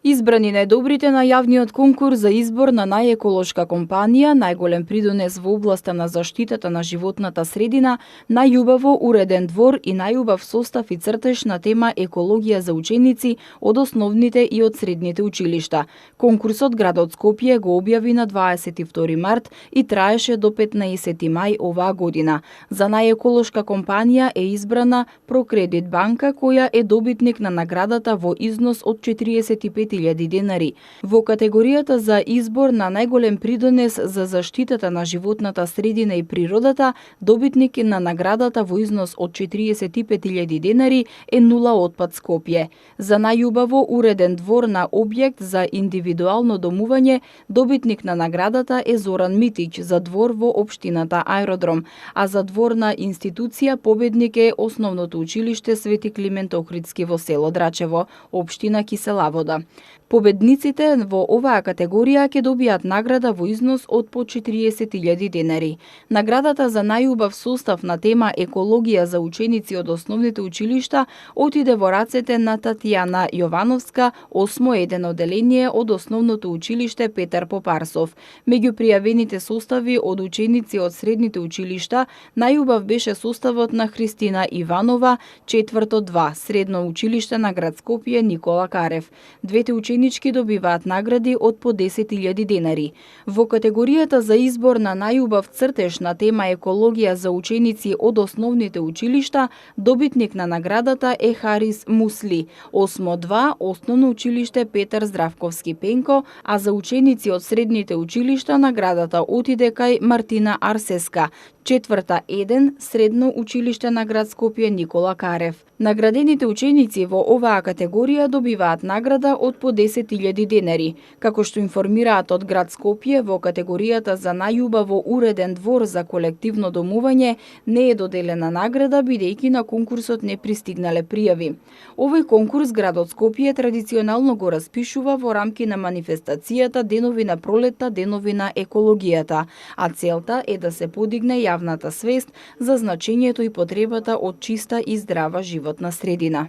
Избрани најдобрите на јавниот конкурс за избор на најеколошка компанија, најголем придонес во областа на заштитата на животната средина, најубаво уреден двор и најубав состав и цртеж на тема екологија за ученици од основните и од средните училишта. Конкурсот градот Скопје го објави на 22 март и траеше до 15 мај оваа година. За најеколошка компанија е избрана Прокредит банка, која е добитник на наградата во износ од 45.000 денари. Во категоријата за избор на најголем придонес за заштитата на животната средина и природата, добитник на наградата во износ од 45.000 денари е Нула отпад Скопје. За најубаво уреден двор на објект за индивидуално домување, добитник на наградата е Зоран Митич за двор во општината Аеродром, а за двор на институција победник е Основното училиште Свети Климент Охридски во село Драчево, општина Киселавода. Победниците во оваа категорија ќе добијат награда во износ од по 40.000 денари. Наградата за најубав состав на тема екологија за ученици од основните училишта отиде во рацете на Татјана Јовановска, 8-1 оделение од Основното училиште Петар Попарсов. Меѓу пријавените состави од ученици од средните училишта, најубав беше составот на Христина Иванова, 4-2, Средно училиште на град Скопје Никола Карев. Двете ученички добиваат награди од по 10.000 денари. Во категоријата за избор на најубав цртеж на тема екологија за ученици од основните училишта, добитник на наградата е Харис Мусли, 8-2, Основно училиште Петар Здравковски Пенко, а за ученици од средните училишта наградата отиде кај Мартина Арсеска, 4-1, Средно училиште на град Скопје Никола Карев. Наградените ученици во оваа категорија добиваат награда од по 10.000 денари. Како што информираат од град Скопје, во категоријата за најубаво уреден двор за колективно домување не е доделена награда, бидејќи на конкурсот не пристигнале пријави. Овој конкурс градот Скопје традиционално го распишува во рамки на манифестацијата Денови на пролетта, Денови на екологијата, а целта е да се подигне јавната свест за значењето и потребата од чиста и здрава животна средина.